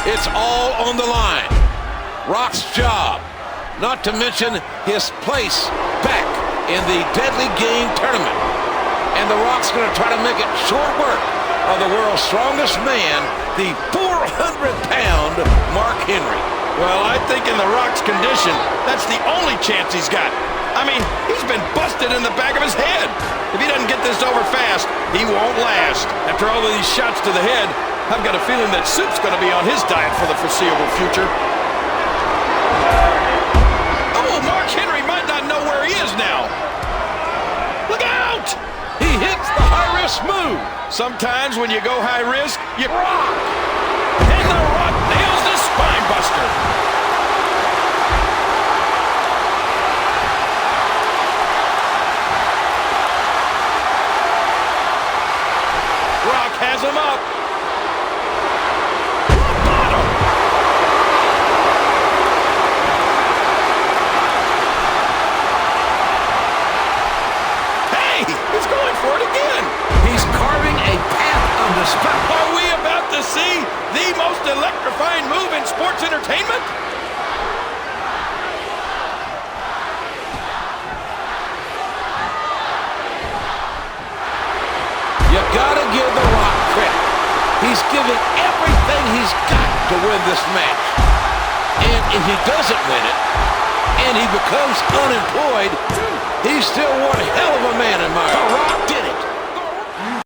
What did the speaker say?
It's all on the line. Rock's job, not to mention his place back in the Deadly Game tournament. And The Rock's going to try to make it short work of the world's strongest man, the 400-pound Mark Henry. Well, I think in The Rock's condition, that's the only chance he's got. I mean, he's been busted in the back of his head. If he doesn't get this over fast, he won't last. After all of these shots to the head, I've got a feeling that soup's going to be on his diet for the foreseeable future. Oh, Mark Henry might not know where he is now. Look out! He hits the high-risk move. Sometimes when you go high risk, you rock. And The Rock nails the spine buster. Rock has him up. Bottom. Hey, he's going for it again. He's carving a path on the spot. Are we about to see the most electrifying move in sports entertainment? You gotta give The Rock credit. He's giving everything he's got to win this match. And if he doesn't win it, and he becomes unemployed, he's still one hell of a man in my eyes. The Rock